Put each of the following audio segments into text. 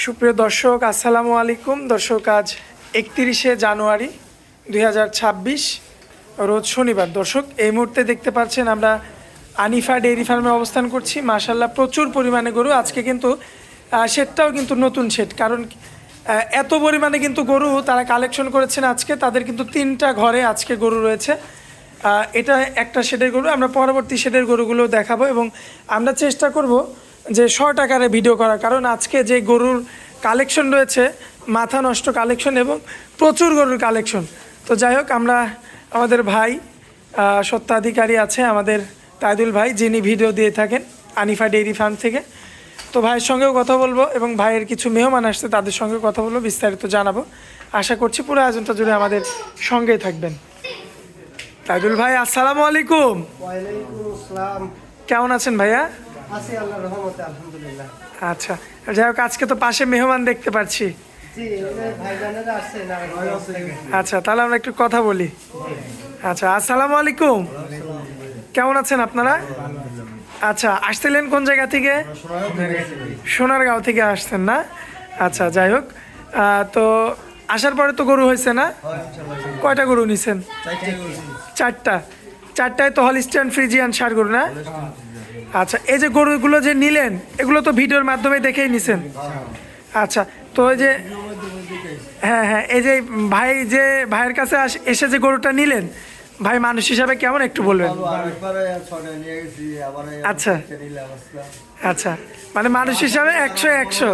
সুপ্রিয় দর্শক আসসালামু আলাইকুম। দর্শক আজ 31শে জানুয়ারি 2026 রোজ শনিবার। দর্শক এই মুহূর্তে দেখতে পাচ্ছেন আমরা আনিফা ডেইরি ফার্মে অবস্থান করছি। মাশাআল্লাহ প্রচুর পরিমাণে গরু। আজকে কিন্তু শেডটাও কিন্তু নতুন শেড, কারণ এত পরিমাণে কিন্তু গরু তারা কালেকশন করেছেন আজকে। তাদের কিন্তু 3টা ঘরে আজকে গরু রয়েছে। এটা একটা শেডের গরু, আমরা পরবর্তী শেডের গরুগুলো দেখাবো এবং আমরা চেষ্টা করব যে শর্ট আকারে ভিডিও করা, কারণ আজকে যে গরুর কালেকশন রয়েছে মাথা নষ্ট কালেকশন এবং প্রচুর গরুর কালেকশন। তো যাই হোক, আমরা আমাদের ভাই স্বত্বাধিকারী আছে আমাদের তাইদুল ভাই, যিনি ভিডিও দিয়ে থাকেন আনিফা ডেইরি ফার্ম থেকে। তো ভাইয়ের সঙ্গেও কথা বলবো এবং ভাইয়ের কিছু মেহমান আসছে তাদের সঙ্গে কথা বলবো, বিস্তারিত জানাবো। আশা করছি পুরো আয়োজনটা জুড়ে আমাদের সঙ্গেই থাকবেন। তাইদুল ভাই আসসালামু আলাইকুম। ওয়ালাইকুম আসসালাম। কেমন আছেন ভাইয়া? আছি আল্লাহর রহমতে, আলহামদুলিল্লাহ। আচ্ছা, যাই হোক আজকে তো পাশে মেহমান দেখতে পাচ্ছি। জি, ভাইজানেরা আসছে নারায়ণগঞ্জ থেকে। আচ্ছা, তাহলে আমরা একটু কথা বলি। আচ্ছা, আসসালামু আলাইকুম। কেমন আছেন আপনারা? আচ্ছা, আসছিলেন কোন জায়গা থেকে? সোনারগাঁও থেকে আসছেন না? আচ্ছা, যাই হোক, তো আসার পরে তো গরু হয়েছে না? কয়টা গরু নিছেন? চারটায় তো হলিস্টিয়ান ফ্রিজিয়ান ষাঁড় গরু না? আচ্ছা, এই যে গরুগুলো যে নিলেন এগুলো তো ভিডিওর মাধ্যমে দেখেই নিছেন। আচ্ছা, তো এই যে হ্যাঁ, এই যে ভাইয়ের কাছে এসে যে গরুটা নিলেন, ভাই মানুষ হিসাবে কেমন একটু বলবেন? আচ্ছা আচ্ছা, মানে মানুষ হিসাবে 100।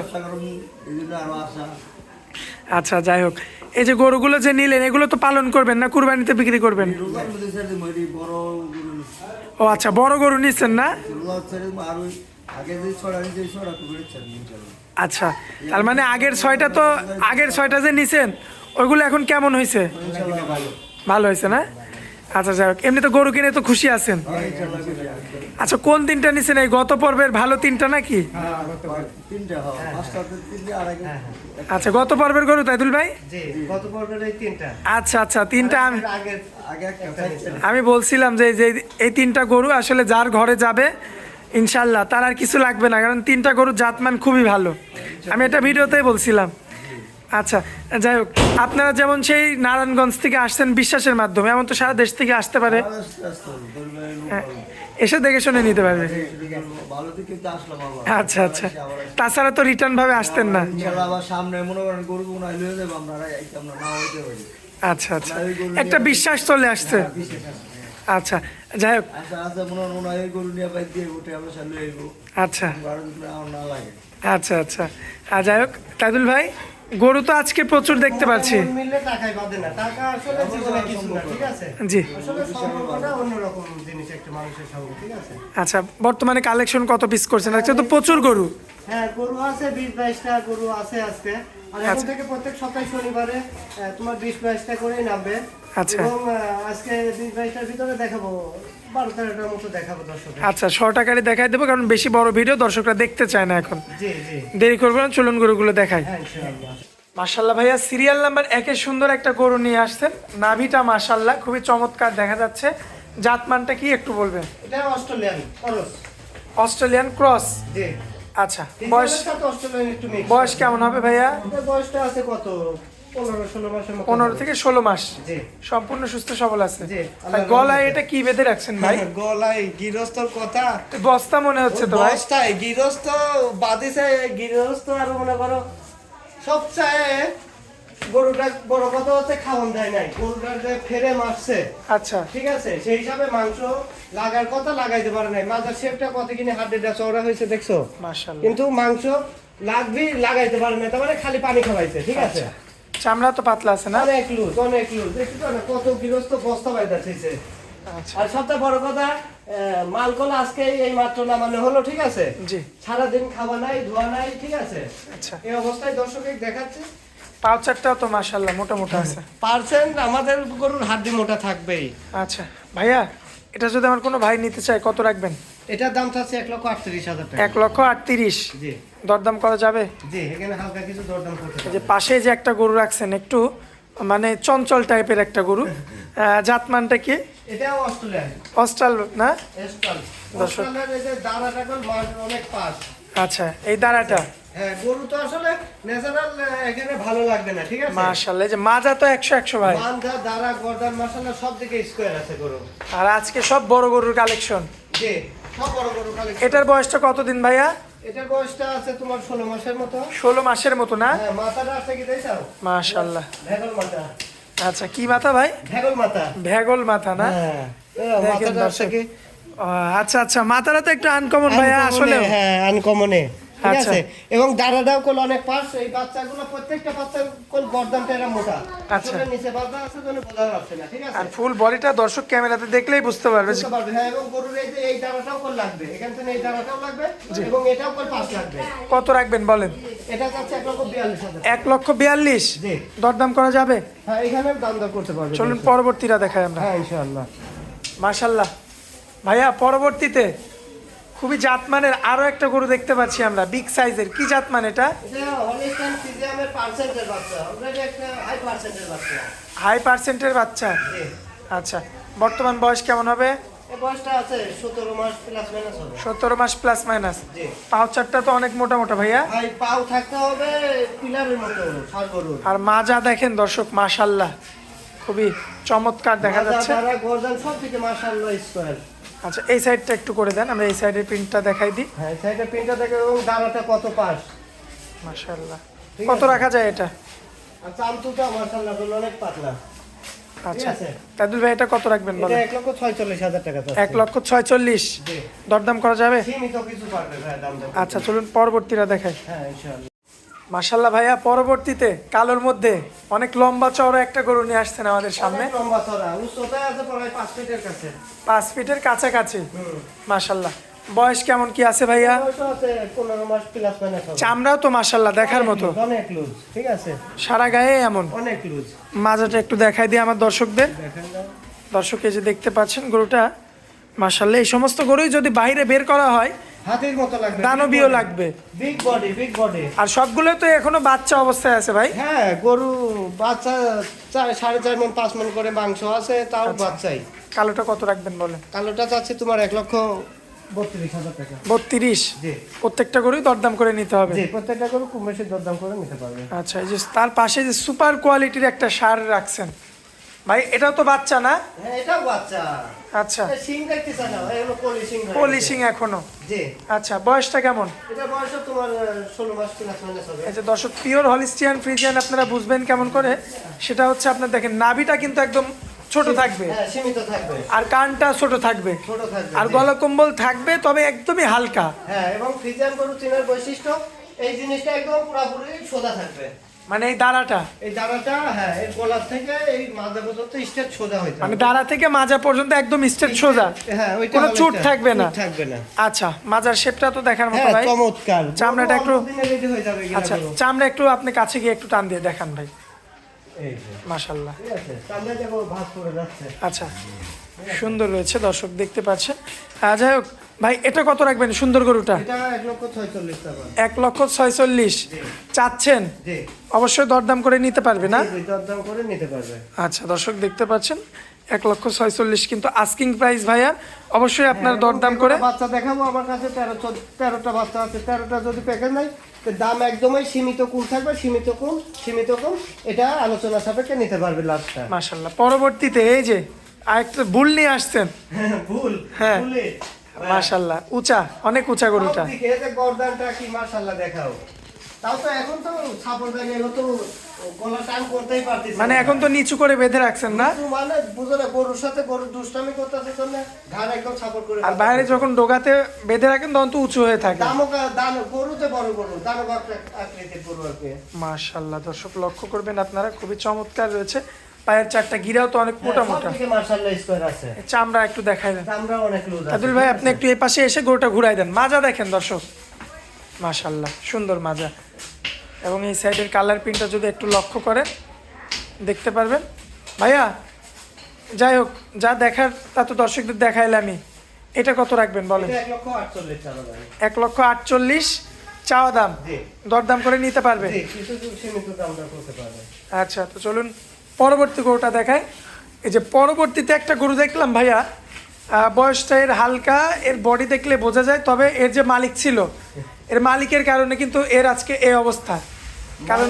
আচ্ছা, যাই হোক, এই যে গরুগুলো যে নিলেন এগুলো তো পালন করবেন না কুরবানিতে বিক্রি করবেন? ও আচ্ছা, বড় গরু নিচ্ছেন না? আচ্ছা, তার মানে আগের ছয়টা যে নিছেন ওইগুলো এখন কেমন হয়েছে? ভালো হয়েছে না? আচ্ছা, যাই হোক, এমনি তো গরু কিনে তো খুশি আছেন। আচ্ছা, কোন 3টা নিছেন? এই গত পর্বের ভালো 3টা নাকি? আচ্ছা, গত পর্বের গরু তাইদুল ভাই? আচ্ছা আচ্ছা, 3টা আমি বলছিলাম যে এই 3টা গরু আসলে যার ঘরে যাবে ইনশাল্লাহ তার আর কিছু লাগবে না, কারণ 3টা গরুর জাতমান খুবই ভালো। আমি এটা ভিডিওতেই বলছিলাম। আচ্ছা, যাই হোক, আপনারা যেমন সেই নারায়ণগঞ্জ থেকে আসছেন বিশ্বাসের মাধ্যমে, এমন তো সারা দেশ থেকে আসতে পারে, এসে দেখে শুনে নিতে পারবে। আচ্ছা আচ্ছা, তাছাড়া তো রিটার্ন ভাবে আসতেন না। আচ্ছা আচ্ছা, একটা বিশ্বাস চলে আসছে। আচ্ছা, যাই হোক, আচ্ছা আচ্ছা আচ্ছা, যাই হোক তাইদুল ভাই, গরু তো আজকে প্রচুর দেখতে পাচ্ছি। জি, আচ্ছা, বর্তমানে কালেকশন কত পিস করছেন? আজকে তো প্রচুর গরু। হ্যাঁ, গরু আছে 20-22টা গরু আছে আজকে। আর এখন থেকে প্রত্যেক সপ্তাহে শনিবারে তোমার 20-22টা করেই নামবে। আচ্ছা, এবং আজকে 20-22টার ভিতরে দেখাবো 12-13টার মতো দেখাবো দর্শক। আচ্ছা, শর্ট আকারে দেখাই দেবো, কারণ বেশি বড় ভিডিও দর্শকরা দেখতে চায় না এখন। জি জি, দেরি করবো না, চলুন গরুগুলো দেখাই। হ্যাঁ ইনশাআল্লাহ। মাশাল্লাহ ভাইয়া, সিরিয়াল নাম্বার 1-এ সুন্দর একটা গরু নিয়ে আসছেন। নাভিটা মাশাল্লাহ খুবই চমৎকার দেখা যাচ্ছে। জাতমানটা কি একটু বলবেন? এটা অস্ট্রেলিয়ান ক্রস। জি, আচ্ছা, বয়স একটু মিক্স। বয়স কেমন হবে ভাইয়া? বয়সটা আছে কত? 15-16 মাসের মতো। 15 থেকে 16 মাস। জি, সম্পূর্ণ সুস্থ সবল আছে। জি, ভাই গলায় এটা কি বেঁধে রাখছেন ভাই? গলায় গৃহস্থর কথা, বস্তা মনে হচ্ছে তো ভাই। বস্তায় গৃহস্থ বাদিছে। গৃহস্থ আর মনে করো সবচেয়ে গরুটা বড় কথা হচ্ছে খাওয়ান দেয় নাই, গরুটার যে ফেরে মারছে। আচ্ছা, ঠিক আছে, সেই হিসাবে মাংস লাগার কথা লাগাইতে পারে নাই। মাজার শেপটা কত কিনে হাড্ডিটা চওড়া হয়েছে দেখছো, মাশাআল্লাহ, কিন্তু মাংস লাগবি লাগাইতে পারে না, তার মানে খালি পানি খাওয়াইছে। ঠিক আছে, চামড়া তো পাতলা আছে না? অনেক লুজ দেখছো না, কত গৃহস্থ বস্তা বাইতেছে। আচ্ছা, আর সবচেয়ে বড় কথা, মালকলা আজকে এই মাত্র নামানো হলো। ঠিক আছে, জি, সারাদিন খাওয়া নাই ধোয়া নাই। ঠিক আছে, আচ্ছা, এই অবস্থায় দর্শকে দেখাচ্ছে। পাউচারটাও তো মাশাআল্লাহ মোটা মোটা আছে। পার্সেন্ট আমাদের গরুর হাড্ডি মোটা থাকবেই। আচ্ছা ভাইয়া, এটা যদি আমার কোনো ভাই নিতে চায় কত রাখবেন? এটার দাম থাকছে 1,38,000 টাকা। 1,38,000। জি, দরদাম করা যাবে? জি, এখানে হালকা কিছু দরদাম করতে এই যে পাশে যে একটা গরু রাখছেন, একটু মানে চঞ্চল টাইপের একটা গরু, জাতমানটা কি? এটাও অস্ট্রেলিয়ান। অস্ট্রাল না? অস্ট্রেলিয়ান এই যে দানাটা কল মাছ অনেক পাস। আচ্ছা, এই দাঁড়াটা হ্যাঁ, গরু তো আসলে ন্যাচারাল এখানে ভালো লাগবে না, ঠিক আছে? মাশাআল্লাহ, এই যে মাজা তো 100 ভাই। মানজা দাঁড়া গর্দান মাশাআল্লাহ সব দিকে স্কোয়ার আছে গরু। আর আজকে সব বড় গরুর কালেকশন। জি, সব বড় গরু কালেকশন। এটার বয়সটা কতদিন ভাইয়া? এটার বয়সটা আছে তোমার 16 মাসের মতো। 16 মাসের মতো না? হ্যাঁ, মাথাটা আছে কি দেখাও? মাশাআল্লাহ। ভেগল মাথা। আচ্ছা, কি মাথা ভাই? ভেগল মাথা। ভেগল মাথা না? হ্যাঁ, দেখেন মাথাটা আছে দর্শক। কি? আচ্ছা আচ্ছা, মাথাটা তো একটু আনকমন ভাইয়া আসলে। হ্যাঁ, আনকমনে, ঠিক আচ্ছা। আছে? এবং দাঁড়াটাও কোল অনেক পাশ, এই বাচ্চাগুলো প্রত্যেকটা বাচ্চার কোল গর্দানটা এরা মোটা। আচ্ছা। আসলে নিচে বাঁধা আছে জন্য বোঝা যাচ্ছে না, ঠিক আছে? আর ফুল বডিটা দর্শক ক্যামেরাতে দেখলেই বুঝতে পারবে। বুঝতে পারবে, হ্যাঁ, এবং গরুর এই যে এই দাঁড়াটাও কোল লাগবে, এখান থেকে এই দাঁড়াটাও লাগবে এবং এটাও কোল পাশ লাগবে। কত রাখবেন বলেন? এটা যাচ্ছে 1,42,000। 1,42,000। জি। দরদাম করা যাবে? হ্যাঁ, এখানে দাম দর করতে পারবে। চলুন পরবর্তীটা দেখাই আমরা। হ্যাঁ, ইনশাআল্লাহ। মাশাল্লাহ ভাইয়া, পরবর্তীতে খুবই জাতমানের আরো একটা গরু দেখতে পাচ্ছি আমরা, বিগ সাইজের। কি জাতমান এটা? এটা হলিস্টাইন ফ্রিজিয়ামের পার্সেন্টের বাচ্চা, অলরেডি একটা হাই পার্সেন্টের বাচ্চা। হাই পার্সেন্টের বাচ্চা। জি। আচ্ছা, বর্তমান বয়স কেমন হবে? এই বয়সটা আছে 17 মাস প্লাস মাইনাস হবে। 17 মাস প্লাস মাইনাস। জি। পাউচারটা তো অনেক মোটা মোটা ভাইয়া। ভাই পাও থাকতে হবে পিলারের মতো ষাঁড় গরুর। আর মাজা দেখেন দর্শক, মাশাল্লাহ খুবই চমৎকার দেখা যাচ্ছে। দাঁড়া গর্দান সব থেকে মাশাআল্লাহ স্কয়ার। আচ্ছা, এই সাইডটা একটু করে দেন, আমরা এই সাইডের প্রিন্টটা দেখাই দিই। হ্যাঁ, সাইডে পিনটা দেখে এবং দাঁড়াটা কত পাশ। মাশাল্লাহ। ঠিক কত আছে। রাখা যায় এটা? আর চামচুটা মাশাআল্লাহ অনেক পাতলা। আচ্ছা, আছে। তাদুল ভাই এটা কত রাখবেন এটা বলেন? 1,46,000 টাকা চাচ্ছে। 1,46,000। জি। দরদাম করা যাবে? সীমিত কিছু পারবে ভাই দাম দর। আচ্ছা, চলুন পরবর্তীটা দেখাই। হ্যাঁ, ইনশাআল্লাহ। মাশাল্লাহ ভাইয়া, পরবর্তীতে কালোর মধ্যে অনেক লম্বা চওড়া একটা গরু নিয়ে আসছেন আমাদের সামনে। অনেক লম্বা চড়া, উচ্চতায় আছে প্রায় 5 ফিটের কাছে। 5 ফিটের কাছাকাছি। মাশাল্লাহ। বয়স কেমন কি আছে ভাইয়া? বয়স আছে 15 মাস প্লাস মাইনাস হবে। চামড়াও তো মাশাল্লাহ দেখার মতো, অনেক লুজ, ঠিক আছে? সারা গায়ে এমন। অনেক লুজ। মাজাটা একটু দেখাই দিই আমার দর্শকদের। দেখেন না? দর্শক এই যে দেখতে পাচ্ছেন গরুটা, মাশাল্লাহ এই সমস্ত গরুই যদি বাইরে বের করা হয় হাতির মতো লাগবে। দানবীয় লাগবে। Big body, big body. আর সবগুলো তো এখনো বাচ্চা অবস্থায় আছে ভাই। হ্যাঁ, গরু বাচ্চা 4.5 মণ 5 মণ করে মাংস আছে, তাও বাচ্চাই। কালোটা কত রাখবেন বলেন? কালোটা চাচ্ছি তোমার 1,32,000 টাকা। 32। জি। প্রত্যেকটা গরুই দরদাম করে নিতে হবে। জি, প্রত্যেকটা গরু কম বেশি দরদাম করে নিতে পারবে। আচ্ছা, এই যে তার পাশে যে সুপার কোয়ালিটির একটা ষাঁড় রাখছেন ভাই, এটাও তো বাচ্চা না? হ্যাঁ, এটাও বাচ্চা। আচ্ছা, এটা শিং দেখতেছ না? এগুলো পলিশিং হয়ে গেছে। পলিশিং এখনো। জি। আচ্ছা, বয়সটা কেমন? এটা বয়স তোমার 16 মাস প্লাস মাইনাস হবে। এই যে দর্শক, পিওর হলিস্টিয়ান ফ্রিজিয়ান আপনারা বুঝবেন কেমন করে, সেটা হচ্ছে আপনার দেখেন নাভিটা কিন্তু একদম ছোট থাকবে, হ্যাঁ, সীমিত থাকবে। আর কানটা ছোট থাকবে, ছোট থাকবে। আর জি। গলা কম্বল থাকবে, তবে একদমই হালকা। হ্যাঁ, এবং ফ্রিজিয়ান গরু চেনার বৈশিষ্ট্য এই জিনিসটা একদম পুরোপুরি সোজা থাকবে। মানে এই দাঁড়াটা, এই দাঁড়াটা, হ্যাঁ, এই গলার থেকে এই মাজা পর্যন্ত স্ট্রেট সোজা হইতে মানে হবে। দাঁড়া থেকে মাজা পর্যন্ত একদম স্ট্রেট সোজা, হ্যাঁ, ওইটা কোনো হলে চুট এটা, থাকবে না। চুট থাকবে না। আচ্ছা, মাজার শেপটা তো দেখার মতো হ্যাঁ, ভাই। চমৎকার। চামড়াটা একটু- অল্প দিনে ready হয়ে যাবে এগুলা আচ্ছা, গরু। চামড়া একটু আপনি কাছে গিয়ে একটু টান দিয়ে দেখান ভাই। এই যে, মাশাল্লাহ। ঠিক আছে? চামড়া দেখো ভাঁজ পড়ে যাচ্ছে। আচ্ছা, সুন্দর রয়েছে দর্শক দেখতে পাচ্ছেন। যাই হোক ভাই, এটা কত রাখবেন সুন্দর গরুটা? এটা 1,46,000 টাকা। 1,46,000 চাচ্ছেন? জি। অবশ্যই দরদাম করে নিতে পারবে না? জি, দরদাম করে নিতে পারবে। আচ্ছা দর্শক দেখতে পাচ্ছেন 1,46,000 কিন্তু আস্কিং প্রাইস ভাইয়া, অবশ্যই আপনার হ্যাঁ, দরদাম এবং করে। যেগুলো বাচ্চা দেখাবো আমার কাছে 13টা বাচ্চা আছে, 13টা যদি প্যাকেজ নাই তো দাম একদমই সীমিত কম থাকবে, সীমিত কম। এটা আলোচনা সাপেক্ষে নিতে পারবে লাস্টটা। মাশাল্লাহ। পরবর্তীতে এই যে আরেকটা বুল নিয়ে আসছেন, ভুল। হ্যাঁ। ভুলে। মাশাল্লাহ উঁচা, অনেক উঁচা গরুটা। সবদিকে এই যে গর্দানটা কি মাশাআল্লাহ দেখাও। তাও তো এখন তো সাপোর্ট দাঁড়িয়ে এলো তো গলা টান করতেই পারতেছি মানে এখন তো নিচু করে বেঁধে রাখছেন না? মানে বুঝো না, গরুর সাথে গরুর দুষ্টামি করতেছে জন্য ঘাড় একদম সাপোর্ট করে। আর বাইরে যখন ডোগাতে বেঁধে রাখেন তখন তো উঁচু হয়ে থাকে। দান গরুতে বড় গরু, দানব আকৃতির গরু আর কি। মাশাল্লাহ দর্শক লক্ষ্য করবেন আপনারা, খুবই চমৎকার রয়েছে। পায়ের চারটা গিরাও তো অনেক মোটা মোটা। সবদিকে মাশাআল্লাহ স্কয়ার আছে। চামড়া একটু দেখাই দেন আমরা অনেক লুজ আছে। আব্দুল ভাই, আপনি একটু এই পাশে এসে গরুটা ঘুরাই দেন। মাজা দেখেন দর্শক, মাশাল্লাহ সুন্দর মাজা। এবং এই সাইডের কালার প্রিন্টটা যদি একটু লক্ষ্য করেন দেখতে পারবেন ভাইয়া। যাই হোক, যা দেখার তা তো দর্শকদের দেখাইলামই। এটা কত রাখবেন বলেন? এটা 1,48,000 টাকা ভাই। 1,48,000 চাওয়া দাম, জি। দরদাম করে নিতে পারবে? জি, কিছু সীমিত দামটা করতে পারবে। আচ্ছা, তো চলুন পরবর্তী গরুটা দেখাই। এই যে পরবর্তীতে একটা গরু দেখলাম ভাইয়া, বয়সটা এর হালকা, এর বডি দেখলে বোঝা যায়, তবে এর যে মালিক ছিল এর মালিকের কারণে কিন্তু এর আজকে এই অবস্থা। কারণ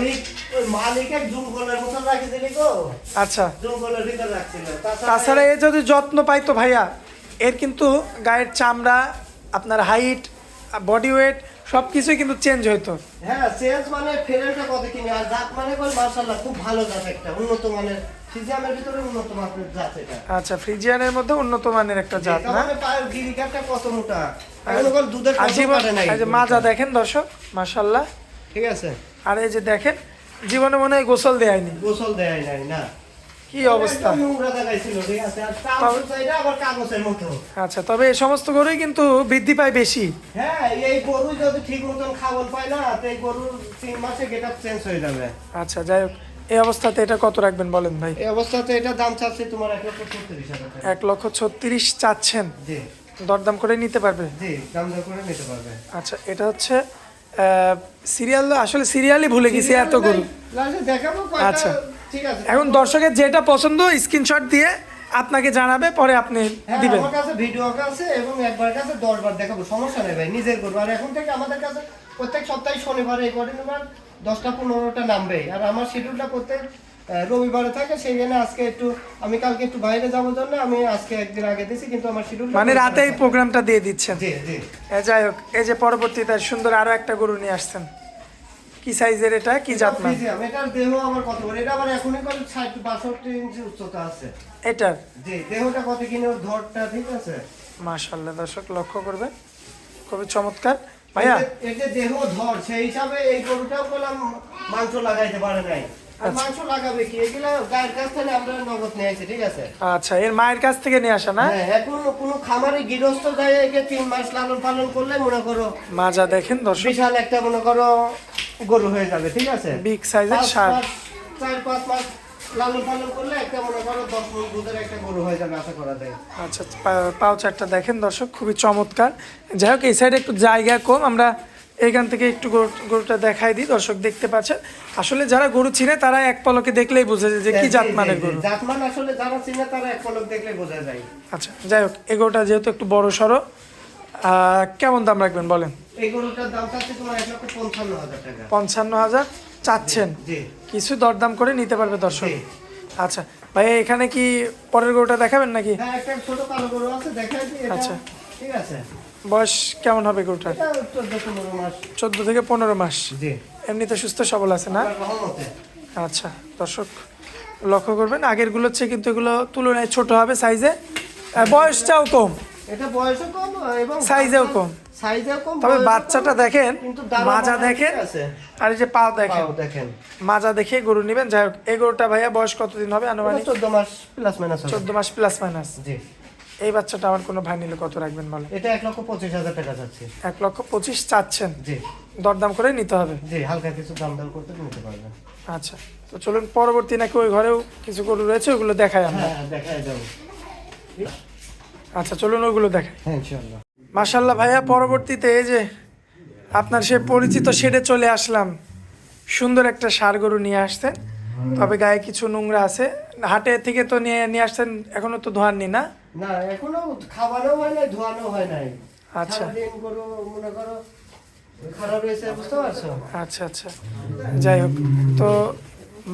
ওই মালিকের জঙ্গলের মতন রাখি দিলি গো। আচ্ছা, জঙ্গলের ভিতর রাখছিল। তাছাড়া এ যদি যত্ন পাইতো ভাইয়া, এর কিন্তু গায়ের চামড়া, আপনার হাইট, বডি ওয়েট সব কিছুই কিন্তু চেঞ্জ হইতো। হ্যাঁ, চেঞ্জ মানে ফেরেনটা কত কিনে আর জাত মানে কই মাশাআল্লাহ খুব ভালো জাত, একটা উন্নত মানের ফ্রিজিয়ানের ভিতরে উন্নত মানের জাত এটা। আচ্ছা, ফ্রিজিয়ানের মধ্যে উন্নত মানের একটা জাত না? মানে পায়ের গিরিকাটা কত মোটা, এখন বল দুধের কত জীবন, কাটে নাই। এই যে মাজা দেখেন দর্শক, মাশাআল্লাহ। ঠিক আছে, আর এই যে দেখেন, জীবনে মনে হয় গোসল দেয়নি, গোসল দেয় নাই না, কি অবস্থা। একদম নোংরা দেখাইছিল। ঠিক আছে, আর চামচটা এটা আবার কাগজের মতো। আচ্ছা, তবে এই সমস্ত গরুই কিন্তু বৃদ্ধি পায় বেশি। হ্যাঁ, এই গরু যদি ঠিক মতন খাবার পায় না, তো এই গরুর 3 মাসে গেটআপ চেঞ্জ হয়ে যাবে। আচ্ছা, যাই হোক, এই অবস্থাতে এটা কত রাখবেন বলেন ভাই? এই অবস্থাতে এটা দাম চাচ্ছে তোমার 1,36,000 টাকা। 1,36,000 চাচ্ছেন, জি দরদাম করে নিতে পারবে? জি, দাম দর করে নিতে পারবে। আচ্ছা, এটা হচ্ছে সিরিয়াল, আসলে সিরিয়ালই ভুলে গেছি এত গরু। লাস্টে দেখাবো কয়টা। আচ্ছা। ঠিক আছে, এখন দর্শকের যেটা পছন্দ স্ক্রিনশট দিয়ে আপনাকে জানাবে, পরে আপনি হ্যাঁ, দিবেন। আমার কাছে ভিডিও আছে এবং একবার কাছে 10 বার দেখাবো, সমস্যা নেই ভাই, নিজের গরু। আর এখন থেকে আমাদের কাছে প্রত্যেক সপ্তাহে শনিবারে এই কন্টিনিউয়ার 10টা-15টা নামবে। আর আমার শিডিউলটা প্রত্যেক রবিবারে থাকে, সেই জন্য আজকে একটু আমি কালকে একটু বাইরে যাবো জন্য আমি আজকে একদিন আগে দিছি, কিন্তু আমার শিডিউল মানে রাতেই প্রোগ্রামটা দিয়ে দিচ্ছেন। জি জি। যাই হোক, এই যে পরবর্তীতে সুন্দর আরো একটা গরু নিয়ে আসছেন, কি সাইজের এটা, কি জাত নাম? এটার দেহ আমার কত বড়, এটা আবার এখনই করে 60-62 ইঞ্চি উচ্চতা আছে এটার জি। দেহটা কত কিনে ওর ধরটা, ঠিক আছে, মাশাআল্লাহ। দর্শক লক্ষ্য করবেন, খুবই চমৎকার ভাইয়া। এই যে দেহ ধর, সেই হিসাবে এই গরুটাও বললাম মাংস লাগাইতে পারে নাই। আর মাংস লাগাবে কি, এগুলা গায়ের কাছ থেকে আমরা নগদ নিয়ে আসি। ঠিক আছে, আচ্ছা, এর মায়ের কাছ থেকে নিয়ে আসা না? হ্যাঁ, এখন কোনো খামারে গৃহস্থ যায় একে 3 মাস লালন পালন করলে মনে করো মাজা দেখেন দর্শক, বিশাল একটা মনে করো গরু হয়ে যাবে। ঠিক আছে, বিগ সাইজের ষাঁড়। 4-5 মাস লালন পালন করলে একটা মনে করো 10 মণ দুধের একটা গরু হয়ে যাবে আশা করা যায়। আচ্ছা, পাও চারটা দেখেন দর্শক, খুবই চমৎকার। যাই হোক, এই সাইডে একটু জায়গা কম, আমরা এখান থেকে একটু গরুটা দেখাই দিই। দর্শক দেখতে পাচ্ছেন, আসলে যারা গরু চিনে তারা এক পলকে দেখলেই বোঝে যে কি জাতমানের গরু। জাতমান আসলে যারা চিনে তারা এক পলক দেখলে বোঝা যায়। আচ্ছা, যাই হোক, এই গরুটা যেহেতু একটু বড় সড়ো, কেমন দাম রাখবেন বলেন? এই গরুটার দাম চাচ্ছে তোমার 1,55,000 টাকা। 55,000 চাচ্ছেন, জি কিছু দরদাম করে নিতে পারবে দর্শক। জি। আচ্ছা ভাই, এখানে কি পরের গরুটা দেখাবেন নাকি? হ্যাঁ, একটা ছোট কালো গরু আছে, দেখাই দিই এটা। আচ্ছা। ঠিক আছে, বয়স কেমন হবে গরুটার? এটা 14-15 মাস। 14 থেকে 15 মাস। জি, এমনিতে সুস্থ সবল আছে না? আল্লাহর রহমতে। আচ্ছা, দর্শক লক্ষ্য করবেন, আগের গুলোর চেয়ে কিন্তু এগুলো তুলনায় ছোট হবে সাইজে, বয়সটাও কম, এটা বয়সও কম এবং সাইজেও কম। সাইজেও কম, তবে বয়সও বাচ্চাটা কম, দেখেন, কিন্তু দানা মাজা বানা দেখেন, ঠিক আছে। আর এই যে পাও দেখেন, পাও দেখেন। মাজা দেখে গরু নেবেন। যাই হোক, এই গরুটা ভাইয়া বয়স কতদিন হবে আনুমানিক? 14 মাস প্লাস মাইনাস হবে। 14 মাস প্লাস মাইনাস। জি, এই বাচ্চাটা আমার কোনো ভাই নিলে কত রাখবেন বলেন? এটা 1,25,000 টাকা যাচ্ছে। 1,25,000 চাচ্ছেন, জি দরদাম করে নিতে হবে। জি, হালকা কিছু দাম দর করতে নিতে পারবেন। আচ্ছা, তো চলুন পরবর্তী, নাকি ওই ঘরেও কিছু গরু রয়েছে ওগুলো দেখাই আমরা। হ্যাঁ, দেখাই যাবো। আচ্ছা, চলুন ওগুলো দেখাই। হ্যাঁ, ইনশাআল্লাহ। মাশাল্লাহ ভাইয়া, পরবর্তীতে এই যে আপনার সে পরিচিত শেডে চলে আসলাম, সুন্দর একটা ষাঁড় গরু নিয়ে আসতেন, তবে গায়ে কিছু নোংরা আছে। হাটে থেকে তো নিয়ে আসছেন, এখনো তো ধোয়াননি না? না, এখনো খাওয়ানো হয় নাই, ধোয়ানো হয় নাই। আচ্ছা। সারাদিন গরু মনে করো খারাপ হয়েছে, বুঝতে পারছো? আচ্ছা আচ্ছা, যাই হোক, তো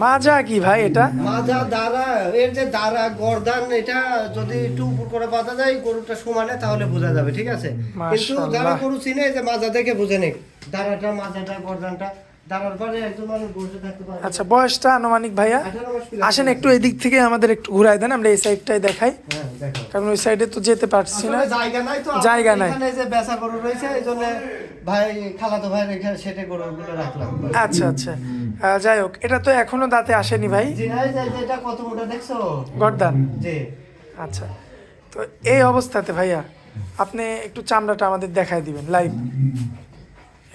মাজা কি ভাই এটা? মাজা, দাঁড়া, এর যে দাঁড়া গর্দান, এটা যদি একটু উপর করে বাঁধা যায় গরুটা সমানে তাহলে বোঝা যাবে। ঠিক আছে, কিন্তু যারা মাশাআল্লাহ। গরু চিনে, এই যে মাজা দেখে বুঝে নেই, দাঁড়াটা, মাজাটা, গর্দানটা, দাঁড়ার পরে একজন মানুষ বসে থাকতে পারে। আচ্ছা, বয়সটা আনুমানিক ভাইয়া? 18 মাস plus। আসেন একটু এদিক থেকে আমাদের একটু ঘুরাই দেন, আমরা এই সাইডটাই দেখাই, হ্যাঁ, দেখো। কারণ ওই সাইডে তো যেতে পারছি না। আসলে জায়গা নাই তো, জায়গা নাই। এখানে যে বেচা গরু রয়েছে, এই জন্য ভাই খালাতো ভাই এখানে সেটে গরুগুলো রাখলাম। আচ্ছা আচ্ছা, যাই হোক, এটা তো এখনো দাঁতে আসেনি ভাই, জি নাই, এটা কত মোটা দেখছো? গর্দান। জি, আচ্ছা, তো এই অবস্থাতে ভাইয়া আপনি একটু চামড়াটা আমাদের দেখাই দিবেন লাইভ।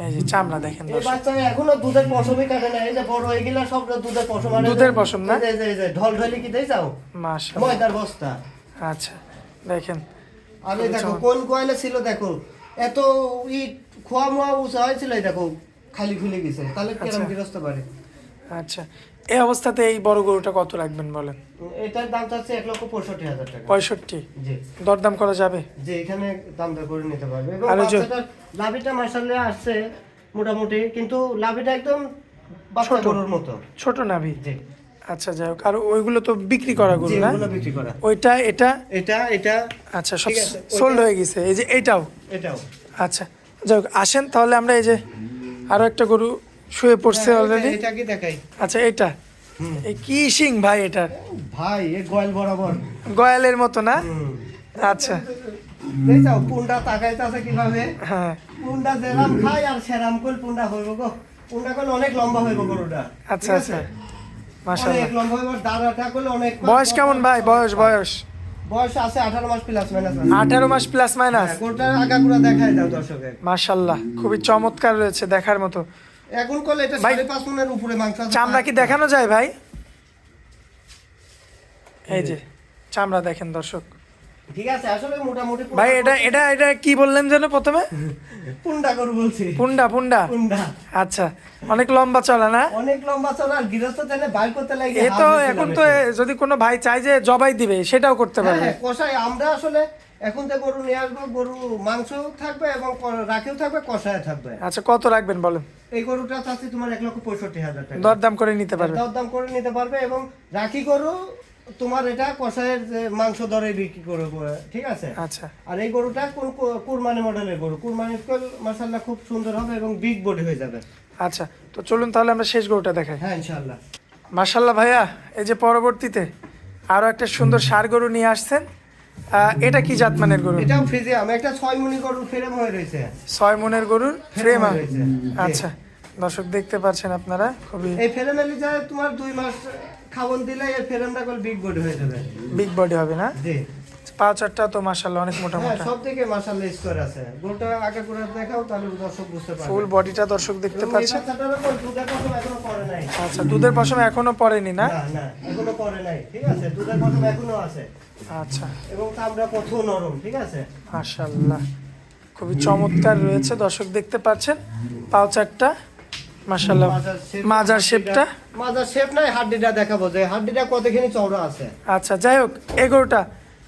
এই যে চামড়া দেখেন এই দর্শক, বাচ্চা এখনো দুধের পশমই কাটে না, এই যে বড় হয়ে গেলে সব দুধের পশম। আর এই যে- দুধের পশম না? এই যে ঢল ঢলি কি দেই যাও, মাশাআল্লাহ। ময়দার বস্তা। আচ্ছা, দেখেন, আর এই দেখো কোন কোয়ালে ছিল, দেখো এত খোয়া মোয়া উঁচা হয়েছিল, এই দেখো খালি খুলে গেছে, তাহলে কিরম গৃহস্থ পারে। আচ্ছা, এই অবস্থাতে এই বড় গরুটা কত রাখবেন বলেন? এটার দাম চাচ্ছে 1,65,000 টাকা। 65? জি দরদাম করা যাবে? যে এখানে দাম দর করে নিতে পারবে। এবং আর ওই যে- বাচ্চাটার লাভিটা মাশাআল্লাহ আসছে মোটামুটি, কিন্তু লাভিটা একদম বাচ্চা ছোট। গরুর মতো। ছোট নাভি? জি আচ্ছা, যাই হোক। আর ওইগুলো তো বিক্রি করা গরু জি, না? ওগুলো বিক্রি করা। ওইটা, এটা? এটা আচ্ছা, সব ঠিক আছে, সোল্ড ওইটা- হয়ে গেছে। এই যে এইটাও? এটাও। আচ্ছা, যাই হোক, আসেন তাহলে আমরা এই যে আরো একটা গরু শুয়ে পড়ছে হ্যাঁ, অলরেডি। এটা কি দেখাই? আচ্ছা, এটা এই কি সিং ভাই এটার? ভাই এ গোয়াল বরাবর। গয়ালের মতো না? আচ্ছা, এই যাও পুন্ডা তাকাইতাছে কিভাবে? হ্যাঁ, পুন্ডা যেরাম খায় আর সেরাম কল পুন্ডা হইব গো। পুন্ডা কল অনেক লম্বা হইব গরুটা। আচ্ছা, ঠিক আচ্ছা, আছে? মাশাআল্লাহ। অনেক লম্বা হইব, দাঁড়াটা কল অনেক। বয়স কেমন ভাই? বয়স বয়স আছে 18 মাস প্লাস মাইনাস। 18 মাস প্লাস মাইনাস? গরুটার আগাগুড়া দেখাই দাও দর্শকে। মাশাআল্লাহ, খুবই চমৎকার রয়েছে, দেখার মতো। এখন কল এটা ভাই, 5.5 মনের উপরে মাংস আছে। চামড়া কি দেখানো যায় ভাই? এই যে চামড়া দেখেন দর্শক। ঠিক আছে, আসলে মোটামুটি ভাই এটা এটা এটা কি বললেন যেন প্রথমে? পুন্ডা গরু বলছি। পুন্ডা? পুন্ডা, পুন্ডা আচ্ছা। অনেক লম্বা চলা না? অনেক লম্বা চলা, আর গৃহস্থ চাইলে বাইর করতে লাগে। এ তো এখন তো যদি কোনো ভাই চাই যে জবাই দিবে সেটাও করতে পারবে। হ্যাঁ, কষাই আমরা আসলে এখন যে গরু নিয়ে আসবো, গরু মাংস থাকবে এবং রাখেও থাকবে, কষায় থাকবে। আচ্ছা, কত রাখবেন বলেন? এই গরুটা চাচ্ছি তোমার 1,65,000 টাকা। দরদাম করে নিতে পারবে? দরদাম করে নিতে পারবে। এবং রাখি গরু তোমার এটা কষায়ের যে মাংস দরে বিক্রি করবো, ঠিক আছে? আচ্ছা, আর এই গরুটা কোন কুরবানি মডেলের গরু, কুরবানি মাশাআল্লাহ খুব সুন্দর হবে এবং বিগ বডি হয়ে যাবে। আচ্ছা, তো চলুন তাহলে আমরা শেষ গরুটা দেখাই। হ্যাঁ ইনশাআল্লাহ। মাশাআল্লাহ ভাইয়া, এই যে পরবর্তীতে আরো একটা সুন্দর ষাঁড় গরু নিয়ে আসছেন। এটা কি জাতমানের গরু? এটাও ফ্রিজিয়াম, একটা 6 মনি গরুর ফ্রেম হয়ে রয়েছে। 6 মনের গরুর ফ্রেম? হয়ে রয়েছে। আচ্ছা, দর্শক দেখতে পাচ্ছেন আপনারা, খুবই এই ফ্রেমে লিজা তোমার 2 মাস খাওয়ান দিলে এই ফ্রেমটা কল বিগ বডি হয়ে যাবে। বিগ বডি হবে না? জি পা চারটা তো মাশাআল্লাহ অনেক মোটা হ্যাঁ, মোটা। সব থেকে মাশাআল্লাহ স্কোয়ার আছে। গরুটা আগে করে দেখাও তাহলে দর্শক বুঝতে পারবে। ফুল বডিটা দর্শক দেখতে এবং এই পাচ্ছেন। বাচ্চাটারও কোনো দুধের পশম এখনো পড়ে নাই। আচ্ছা, দুধের পশম এখনো পড়েনি না? না না, এখনো পড়ে নাই, ঠিক আছে? দুধের পশম এখনো আছে আচ্ছা, এবং চামড়া কত নরম, ঠিক আছে? মাশাআল্লাহ, খুবই চমৎকার রয়েছে, দর্শক দেখতে পাচ্ছেন। পাও চারটা মাশাআল্লাহ। মাজার শেপটা? মাজার শেপ নাই, হাড্ডিটা দেখাবো যে হাড্ডিটা কতখানি চওড়া আছে। আচ্ছা, যাই হোক, এই গরুটা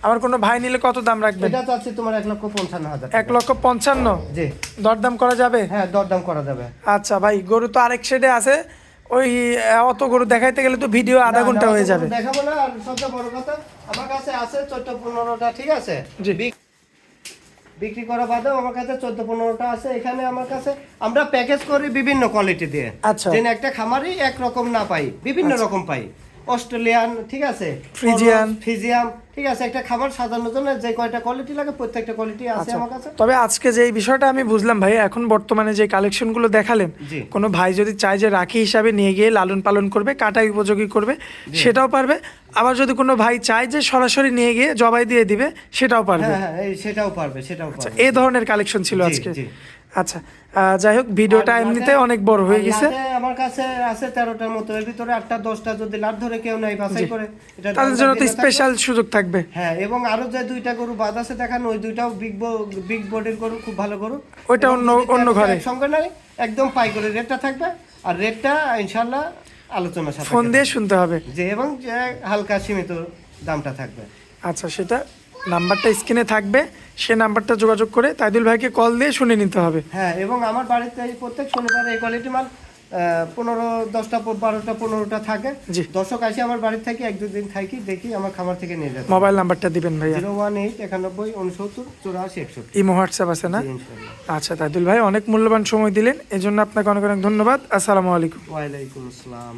আমার কোনো ভাই নিলে কত দাম রাখবেন? এটা চাচ্ছি তোমার 1,55,000 1,55,000? জি দরদাম করা যাবে? হ্যাঁ, দরদাম করা যাবে। আচ্ছা ভাই, গরু তো আরেক সাইডে আছে, ওই অত গরু দেখাইতে গেলে তো ভিডিও আধা না, ঘন্টা না, হয়ে অত যাবে। দেখাবো না। আর সবচেয়ে বড় কথা, আমার কাছে আছে 14-15টা, ঠিক আছে? জি। বিক্রি করা বাদেও আমার কাছে 14-15টা আছে। এখানে আমার কাছে আমরা প্যাকেজ করি বিভিন্ন কোয়ালিটি দিয়ে। আচ্ছা। যেন একটা খামারই একরকম না পাই, বিভিন্ন রকম পাই। অস্ট্রেলিয়ান, ঠিক আছে? ফ্রিজিয়ান। ফিজিয়াম, ঠিক আছে? একটা খামার সাজানোর জন্য যে কয়টা কোয়ালিটি লাগে প্রত্যেকটা কোয়ালিটি আছে আচ্ছা, আমার কাছে। তবে আজকে যে এই বিষয়টা আমি বুঝলাম ভাই, এখন বর্তমানে যে কালেকশনগুলো দেখালেন, জি। কোনো ভাই যদি চায় যে রাখি হিসাবে নিয়ে গিয়ে লালন পালন করবে, কাটাই উপযোগী করবে, সেটাও পারবে। আবার যদি কোনো ভাই চায় যে সরাসরি নিয়ে গিয়ে জবাই দিয়ে দিবে, সেটাও পারবে। হ্যাঁ হ্যাঁ, এই সেটাও পারবে, সেটাও আচ্ছা, পারবে। এই ধরনের কালেকশন ছিল জি, আজকে। জি। আচ্ছা, যাই হোক, ভিডিওটা আর এমনিতে লাটে- অনেক বড় হয়ে আর গেছে। লাটে আমার কাছে আছে 13টার মতো। এর ভিতরে 8টা-10টা যদি লাট ধরে কেউ নাই বাছাই জি। করে, এটা তাদের জন্য তো স্পেশাল সুযোগ থাকবে। হ্যাঁ, এবং আরো যে 2টা গরু বাদ আছে দেখানো, ওই 2টাও বিগ বডির গরু, খুব ভালো গরু। ওইটা এবং অন্য- যদি অন্য ঘরে। সঙ্গে নাই, একদম পাইকারি রেটটা থাকবে। আর রেটটা ইনশাআল্লাহ আলোচনার সাথে ফোন দিয়ে শুনতে হবে। যে, এবং যে হালকা সীমিত দামটা থাকবে। আচ্ছা, সেটা নাম্বারটা স্ক্রিনে থাকবে, সে নাম্বারটা যোগাযোগ করে তাইদুল ভাইকে কল দিয়ে শুনে নিতে হবে। হ্যাঁ, এবং আমার বাড়িতে এই প্রত্যেক শনিবার এই কোয়ালিটি মাল 10টা 12টা 15টা থাকে। জি। দর্শক আসে আমার বাড়ি থেকে 1-2 দিন থাকি, দেখি আমার খামার থেকে নিয়ে যাবে। মোবাইল নাম্বারটা দিবেন ভাইয়া। 018-91-69-84-61। ইমো হোয়াটসঅ্যাপ আছে না? জি, ইনশাআল্লাহ। আচ্ছা তাইদুল ভাই, অনেক মূল্যবান সময় দিলেন, এজন্য আপনাকে অনেক অনেক ধন্যবাদ। আসসালামু আলাইকুম। ওয়ালাইকুম আসসালাম।